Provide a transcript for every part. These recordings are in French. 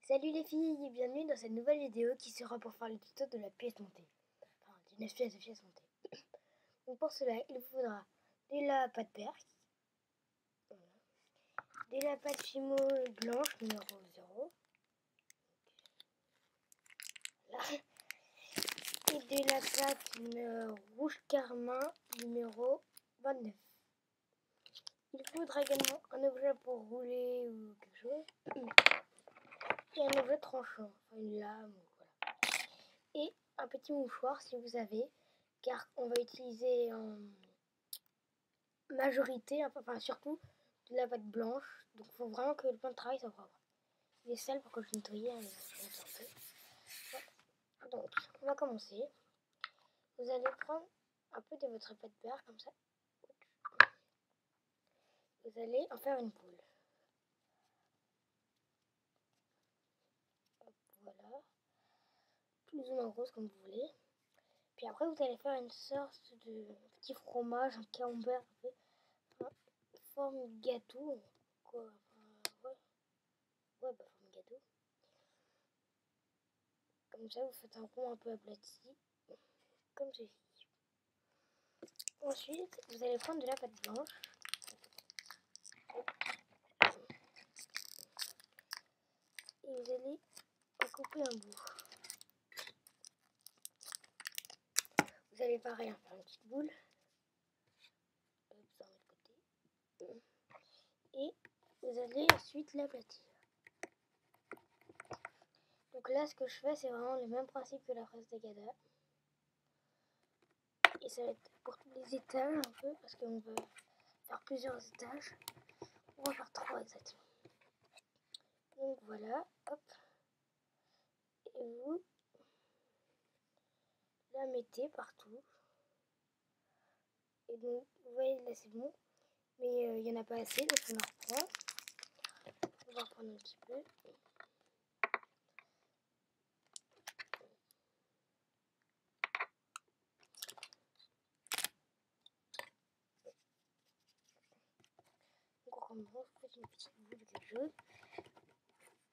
Salut les filles et bienvenue dans cette nouvelle vidéo qui sera pour faire le tuto de la pièce montée. Enfin, d'une espèce de pièce montée. Donc pour cela, il vous faudra de la pâte berk, de la pâte Fimo blanche numéro 0, voilà. Et de la pâte rouge carmin numéro 29. Il faudra également un objet pour rouler ou quelque chose. Et un objet tranchant, enfin une lame, voilà. Et un petit mouchoir si vous avez, car on va utiliser en majorité, enfin surtout de la pâte blanche, donc il faut vraiment que le plan de travail soit propre. Il est sale pour que je nettoie, mais je vais un peu. Voilà. Donc on va commencer. Vous allez prendre un peu de votre pâte berk comme ça. Vous allez en faire une boule. Hop, voilà. Plus ou moins grosse comme vous voulez. Puis après vous allez faire une sorte de petit fromage, un camembert un peu. Enfin, forme gâteau. Quoi, enfin, ouais, bah forme gâteau. Comme ça vous faites un rond un peu aplati. Comme ceci. Ensuite, vous allez prendre de la pâte blanche. Et vous allez en couper un bout. Vous allez pareil en faire une petite boule. Hop, ça on met de côté. Et vous allez ensuite l'aplatir. Donc là, ce que je fais, c'est vraiment le même principe que la fraise d'Agada. Et ça va être pour tous les étages un peu, parce qu'on va faire plusieurs étages. On va faire 3 exactement. Donc voilà, hop. Et vous la mettez partout. Et donc, vous voyez, là c'est bon. Mais il n'y en a pas assez, donc on en reprend. On va reprendre un petit peu. Donc on recommence, vous faites une petite boule de quelque chose.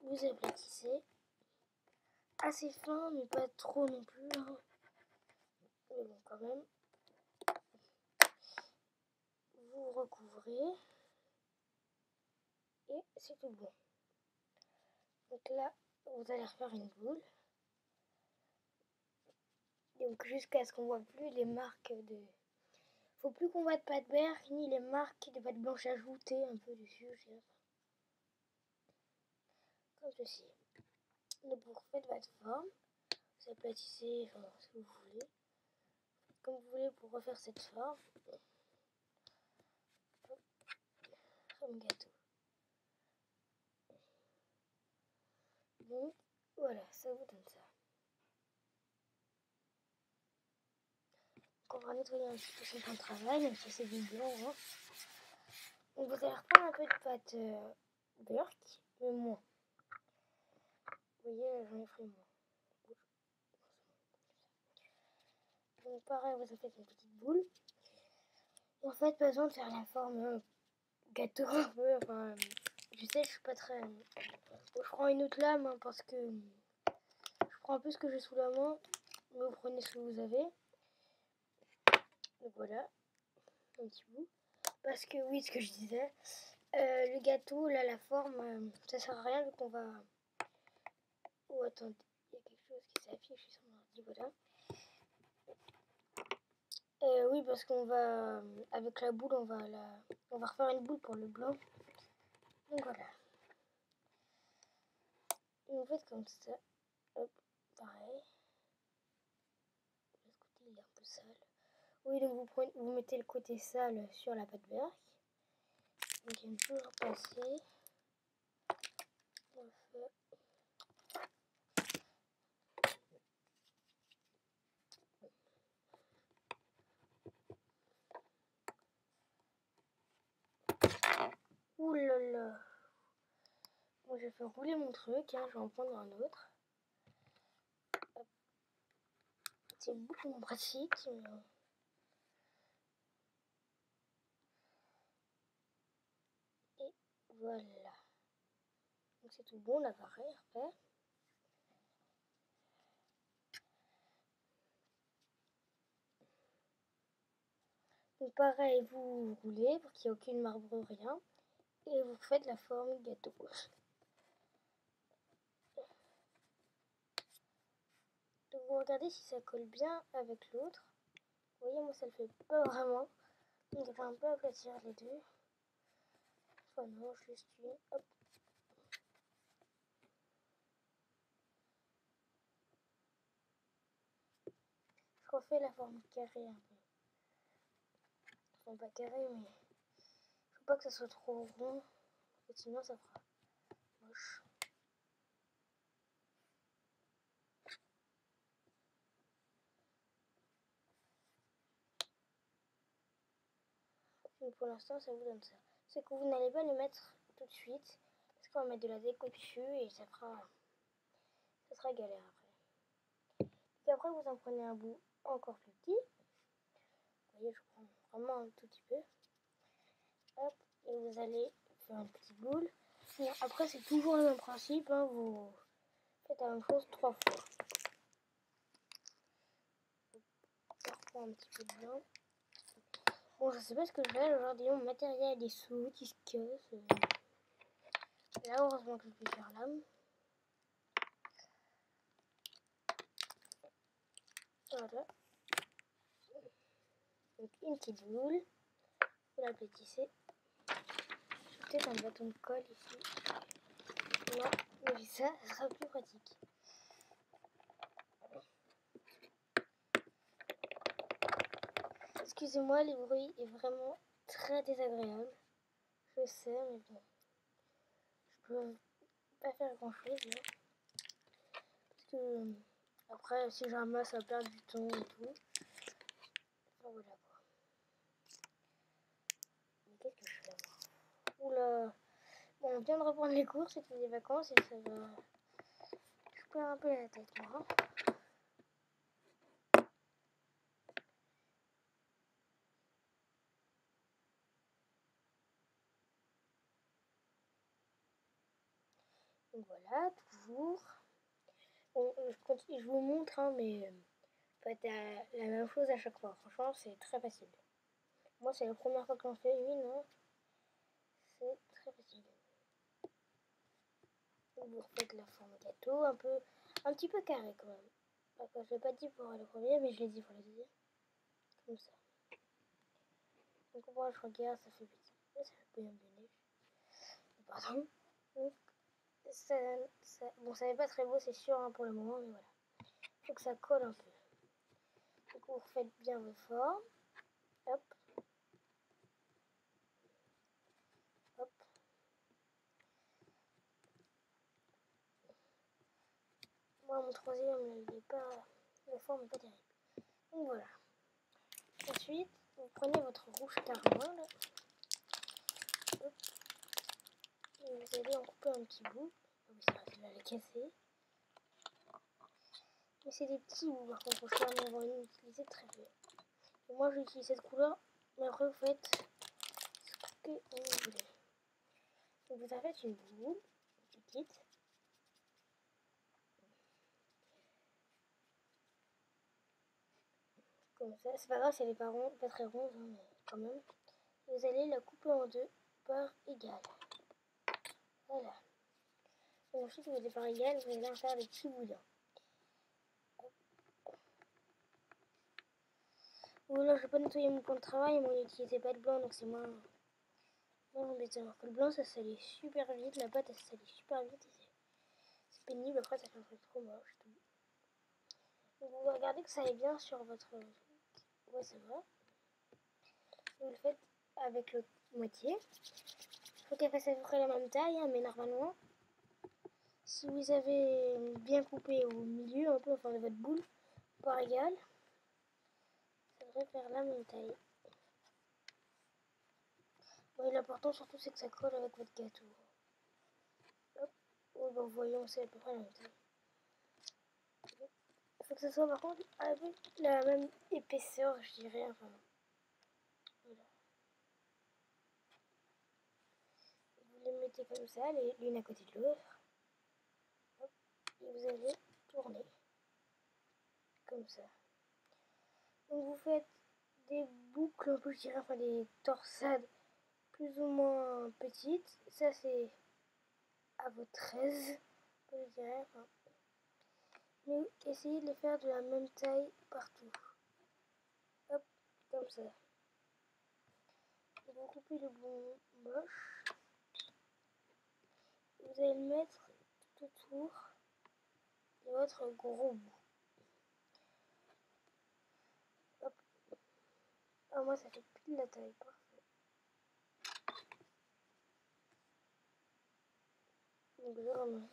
Vous aplatissez. Assez fin, mais pas trop non plus. Hein. Mais bon, quand même. Vous recouvrez. Et c'est tout bon. Donc là, vous allez refaire une boule. Donc jusqu'à ce qu'on voit plus les marques de... Faut plus qu'on voit de pâte berk ni les marques de pâte blanche ajoutées un peu dessus. Comme ceci. Donc vous refaites votre forme. Vous aplatissez, enfin ce que vous voulez. Comme vous voulez pour refaire cette forme. Comme gâteau. Donc voilà, ça vous donne ça. Donc on va nettoyer un petit peu son plan de travail, même si c'est du blanc. Hein. Donc vous allez reprendre un peu de pâte berk, mais moins. Vous voyez, j'en ai pris moins. Donc pareil, vous en faites une petite boule. Et en fait, pas besoin de faire la forme gâteau un peu. Enfin, je sais, je suis pas très... Bon, je prends une autre lame hein, parce que je prends un peu ce que j'ai sous la main. Mais vous prenez ce que vous avez. Donc voilà, un petit bout. Parce que oui, ce que je disais, le gâteau, là, la forme, ça sert à rien vu qu'on va... Oh, attendez, il y a quelque chose qui s'affiche sur mon ordi, voilà. Oui, parce qu'on va, avec la boule, on va refaire une boule pour le blanc. Donc voilà. Et vous faites comme ça. Hop, pareil. L'autre côté, il est un peu sale. Oui, donc vous mettez le côté sale sur la pâte berk. Donc il y a toujours passer. On fait. Ouh là là. Bon, je vais faire rouler mon truc, hein, je vais en prendre un autre. C'est beaucoup moins pratique. Et voilà. Donc c'est tout bon, l'appareil après. Donc pareil, vous roulez pour qu'il n'y ait aucune marbre, rien. Et vous faites la forme gâteau. Donc vous regardez si ça colle bien avec l'autre. Vous voyez, moi ça le fait pas vraiment. Donc il faut un peu aplatir les deux. Enfin non, juste une. Hop. Je refais la forme carrée un peu. Enfin pas carré, mais faut pas que ça soit trop rond. Parce que sinon ça fera moche. Donc pour l'instant ça vous donne ça. C'est que vous n'allez pas le mettre tout de suite. Parce qu'on va mettre de la déco dessus et ça sera galère après. Donc après vous en prenez un bout encore plus petit. Vous voyez, je prends vraiment un tout petit peu. Hop, et vous allez faire un petit boule. Bon, après c'est toujours le même principe, hein, vous faites la même chose 3 fois. Je reprends un petit peu de blanc. Bon, je sais pas ce que je fais aujourd'hui, mon matériel est sous, qui se casse. Là, heureusement que je peux faire l'âme. Voilà. Donc une petite boule. Vous l'aplatissez. J'ai peut-être un bâton de colle ici. Non, mais ça sera plus pratique. Excusez-moi, le bruit est vraiment très désagréable. Je sais, mais bon. Je peux pas faire grand chose là. Parce que après, si je ramasse, ça va perdre du temps et tout. Enfin, voilà quoi. Mais qu'est-ce que je fais moi? Oula. Bon, on vient de reprendre les cours, c'était des vacances et ça va. Je perds un peu la tête moi. Donc voilà, toujours. Bon, je vous montre, hein, mais faites la même chose à chaque fois. Franchement, c'est très facile. Moi, c'est la première fois que j'en fais une, hein. C'est très facile. Donc, vous refaites la forme gâteau, un petit peu carré quand même. D'accord, je l'ai pas dit pour le premier, mais je l'ai dit pour le deuxième. Comme ça. Donc moi, je regarde, ça fait petit. Ça fait bien bien. Pardon. Donc, bon, ça n'est pas très beau, c'est sûr, hein, pour le moment, mais voilà. Il faut que ça colle un peu. Donc vous refaites bien vos formes. Hop. Hop. Moi, mon troisième, il est pas... La forme n'est pas terrible. Donc voilà. Ensuite, vous prenez votre rouge carmin, là. Hop. Et vous allez en couper un petit bout. Comme ça, je vais les casser. Mais c'est des petits bouts, par contre, je vais en avoir une utilisée très peu. Et moi, j'utilise cette couleur, mais après, vous faites ce que vous voulez. Donc, vous en faites une boule, petite. Comme ça, c'est pas grave si elle est pas, pas très ronde, hein, mais quand même. Vous allez la couper en deux par égale. Voilà. Et ensuite, vous allez par égale, vous allez en faire des petits boudins. Voilà, je vais pas nettoyer mon plan de travail, moi n'utilisez pas de blanc, donc c'est moins embêtant. Alors que le blanc, ça salit super vite, la pâte, elle salit super vite. C'est pénible, après ça fait un truc trop moche. Tout. Donc vous regardez que ça aille bien sur votre... Ouais, ça va. Vous le faites avec l'autre moitié. Il faut qu'elle fasse à peu près la même taille, hein, mais normalement, si vous avez bien coupé au milieu, un peu, enfin de votre boule, par égal, ça devrait faire la même taille. Bon, l'important surtout, c'est que ça colle avec votre gâteau. Hop. Oh, ben, voyons, c'est à peu près la même taille. Il faut que ce soit par contre avec la même épaisseur, je dirais. Enfin, voilà. Vous les mettez comme ça, l'une à côté de l'autre. comme ça. Donc vous faites des boucles un peu, je dirais, enfin des torsades plus ou moins petites. Ça c'est à votre aise, je dirais. Enfin. Mais essayez de les faire de la même taille partout. Hop, comme ça. Vous coupez le bon moche. Vous allez le mettre tout autour de votre gros bout. Hop. Ah, moi ça fait pile la taille. Parfait. Donc je remets.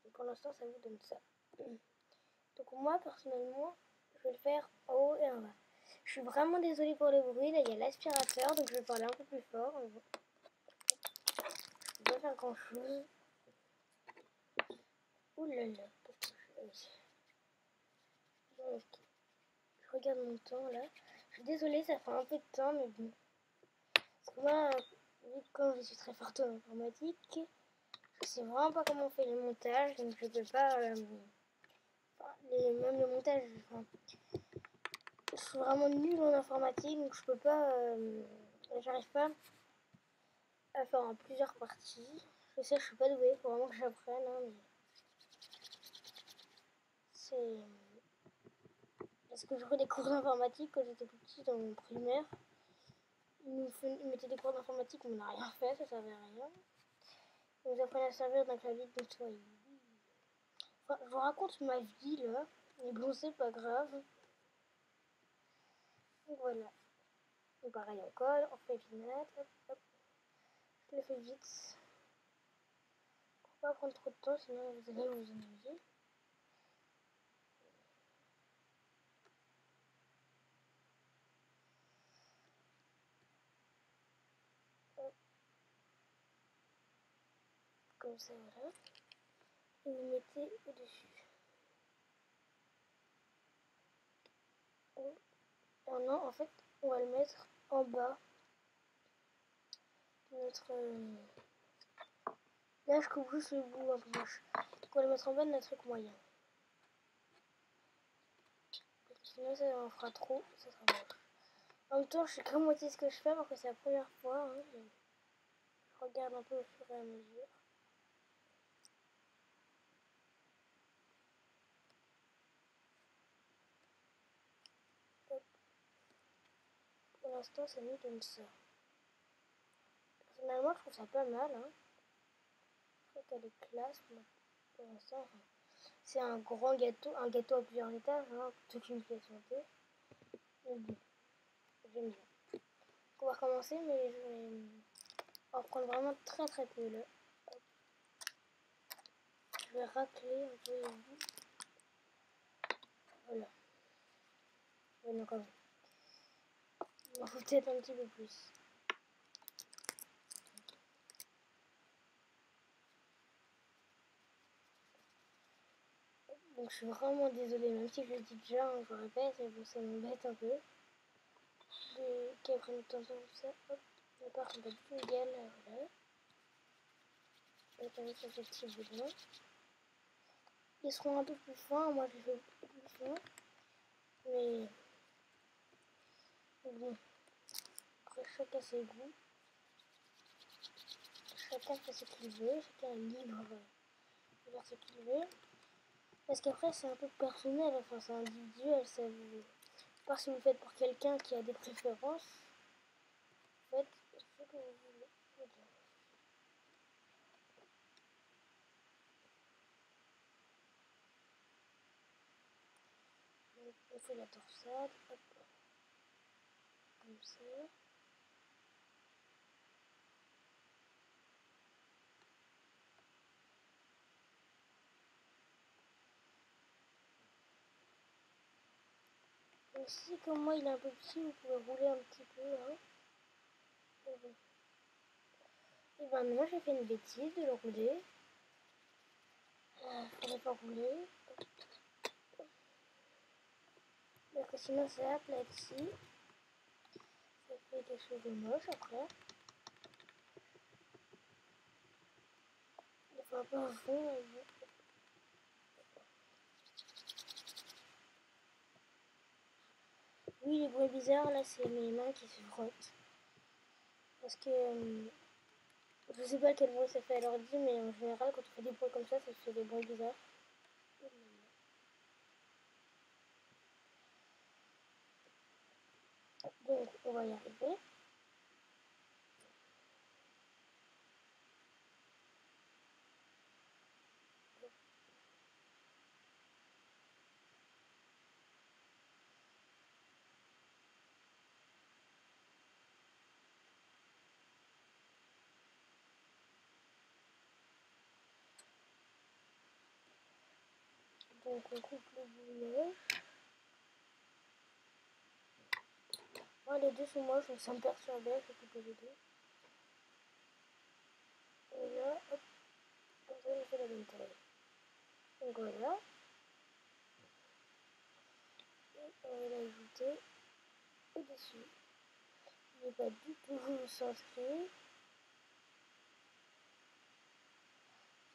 Et pour l'instant ça vous donne ça. Donc moi personnellement je vais le faire en haut et en bas. Je suis vraiment désolée pour le bruit. Là il y a l'aspirateur donc je vais parler un peu plus fort. Je ne peux pas faire grand chose. Ouh là là. Ok. Je regarde mon temps là. Je suis désolée, ça fait un peu de temps, mais bon. Parce que moi, vu que comme je suis très forte en informatique, je sais vraiment pas comment on fait les montages, donc je peux pas. Même le montage, enfin, je suis vraiment nulle en informatique, donc je peux pas. J'arrive pas à faire en plusieurs parties. Je sais, je suis pas douée, faut vraiment que j'apprenne, hein, mais c'est. Parce que je fais des cours d'informatique quand j'étais plus petite dans mon primaire. Ils mettaient des cours d'informatique, on n'a rien fait, ça servait à rien. Ils nous apprennent à servir d'un clavier de nettoyer. Enfin, je vous raconte ma vie là, mais bon, c'est pas grave. Donc voilà. Et pareil, on colle, on fait finale, hop, hop. Je le fais vite. Pour pas prendre trop de temps, sinon vous allez vous ennuyer. Comme ça, voilà. Et vous mettez au-dessus. Oh non, en fait, on va le mettre en bas de notre. Là, je coupe juste le bout un peu moche. Donc, on va le mettre en bas de notre truc moyen. Parce que sinon, ça en fera trop, ça sera moche. En même temps, je sais qu'à moitié ce que je fais parce que c'est la première fois. Hein, je regarde un peu au fur et à mesure. Hop. Pour l'instant, ça nous donne ça. Personnellement, je trouve ça pas mal. Hein. Je trouve qu'elle est classe pour l'instant. Enfin, c'est un un gâteau à plusieurs étages, hein, toute une pièce montée. Mais bon, j'aime bien. On va recommencer, mais je vais en prendre vraiment très très peu là. Hop. Je vais racler un peu les bouts. Voilà. Ouais, non, quand même. Il en faut peut-être un petit peu plus. Donc je suis vraiment désolée, même si je le dis déjà, hein, je répète, mais bon, ça m'embête un peu. Qu'elle prenne le temps comme ça, hop. Les parts sont pas du tout égales, voilà. Et avec ces petits bouts là. Ils seront un peu plus fins, moi je les fais beaucoup plus fins. Mais bon, après chacun ses goûts. Chacun fait ce qu'il veut, chacun est libre de faire ce qu'il veut. Parce qu'après c'est un peu personnel, enfin c'est individuel, ça vous. À part si vous le faites pour quelqu'un qui a des préférences, faites ce que vous voulez. Donc, on fait la torsade, hop, comme ça. Donc si comme moi il est un peu petit, vous pouvez rouler un petit peu. Hein. Et ben maintenant j'ai fait une bêtise de le rouler. Fallait pas rouler. Parce que sinon ça aplatit. Ça fait quelque chose de moche après. Il faut un peu au fond. Oui, les bruits bizarres, là, c'est mes mains qui se frottent. Parce que je sais pas quel bruit ça fait à l'ordi, mais en général, quand on fait des bruits comme ça fait des bruits bizarres. Donc, on va y arriver. Donc, on coupe le bouillon. Moi, les deux sont moches, on s'en perturbé, je vais couper les deux. Et là, hop, comme ça, on fait la bonne taille. Donc voilà. Et on va l'ajouter au-dessus. Il n'est pas du tout centré.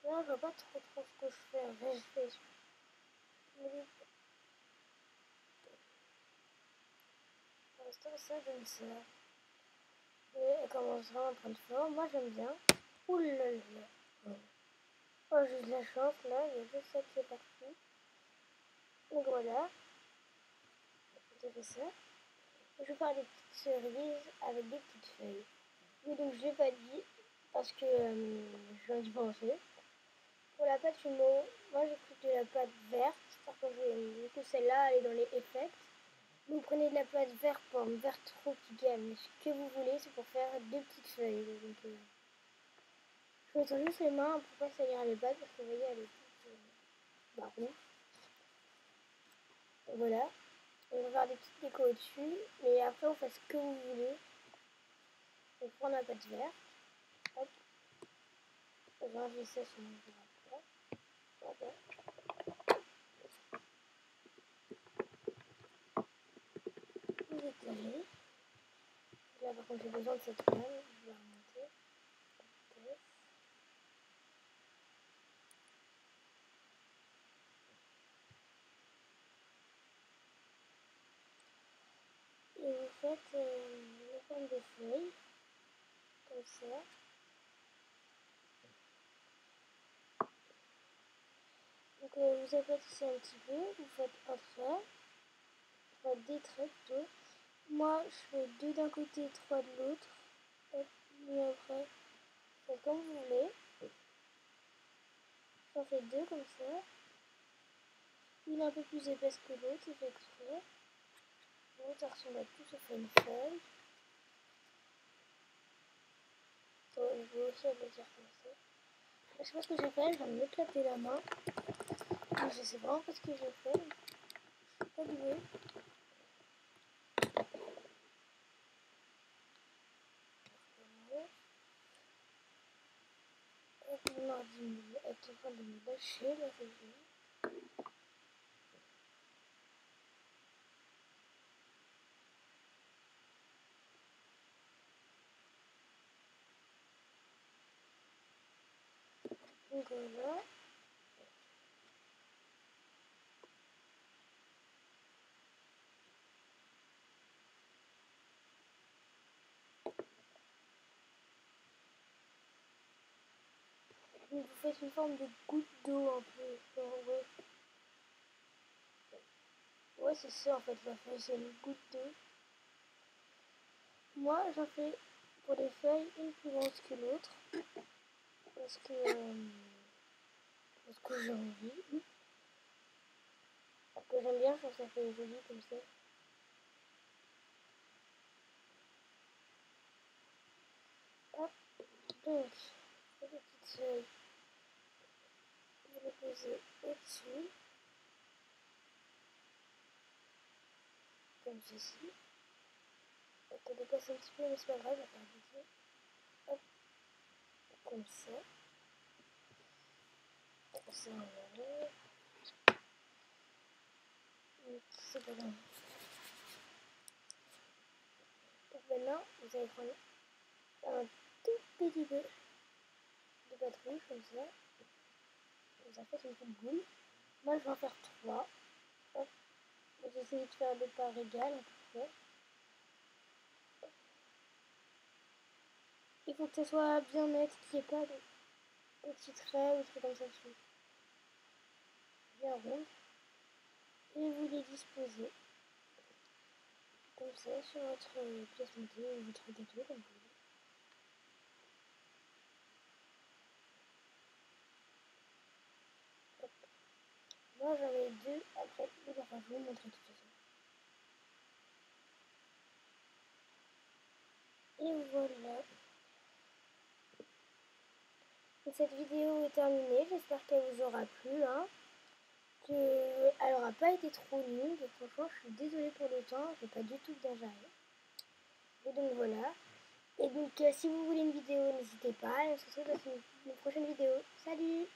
Là, je vois pas trop ce que je fais. En fait, je fais. Pour l'instant, ça donne ça. Et elle commence vraiment à prendre forme. Moi, j'aime bien. Ouh là là. Oh, j'ai de la chance là. Il y a juste ça qui est parti. Donc voilà. J'ai fait ça. Je vais faire des petites cerises avec des petites feuilles. Mais donc, je l'ai pas dit parce que je viens d'y penser. Pour la pâte humo, moi j'ai pris de la pâte verte. Par contre, du coup, celle-là, elle est dans les effects. Vous prenez de la pâte vert pomme, vert tropicale, ce que vous voulez, c'est pour faire deux petites feuilles. Donc, je mettais juste les mains pour pas que ça ira les pâtes parce que vous voyez, elle est toute marron. Voilà. On va faire des petites décos au-dessus, mais après, on fait ce que vous voulez. On prend la pâte verte. Hop. On va enlever ça sur mon bras. Voilà. Vous étalez. Là, par contre, j'ai besoin de cette lame. Je vais la remonter. Et vous faites une forme de feuille, comme ça. Donc vous aplatissez un petit peu, vous faites un trait, enfin des traits plutôt. Moi je fais deux d'un côté, trois de l'autre. Et après, faites comme vous voulez. J'en fais deux comme ça. Une un peu plus épaisse que l'autre, c'est fait exprès. L'autre ça ressemble à tout sauf à une feuille. Je vais aussi aplatir comme ça. Je sais pas ce que j'ai fait, je viens de m'éclater la main. Je sais vraiment pas ce que j'ai fait. Je suis pas douée. Mon ordi est en train de me lâcher la régie. Donc voilà. Donc vous faites une forme de goutte d'eau un peu. Ouais, ouais c'est ça en fait la feuille, c'est une goutte d'eau. Moi j'en fais pour les feuilles une plus grosse que l'autre. Parce que j'ai envie. Parce que j'aime bien, je trouve que ça fait joli comme ça. Hop, donc, les petites feuilles, vous les posez au-dessus, comme ceci. Ça dépasse un petit peu, mais c'est pas grave, on va faire vite. Hop, comme ça. Comme ça, on enlève. C'est pas grave. Donc maintenant, vous allez prendre un tout petit peu de pâte rouge, comme ça. Vous en faites une petite boule. Moi, je vais en faire trois. Hop. Vous essayez de faire des parts égales. fois. Il faut que ça soit bien net, qu'il n'y ait pas de petits traits ou des trucs comme ça dessus. Bien rond. Et vous les disposez comme ça sur votre pièce montée ou votre gâteau comme vous voulez. Hop. Moi j'en ai deux après, enfin je vais vous montrer de toute façon. Et voilà. Et cette vidéo est terminée, j'espère qu'elle vous aura plu. Hein. Elle n'aura pas été trop longue, franchement je suis désolée pour le temps, j'ai pas du tout bien géré. Et donc voilà. Et donc si vous voulez une vidéo, n'hésitez pas, et on se retrouve dans une prochaine vidéo. Salut!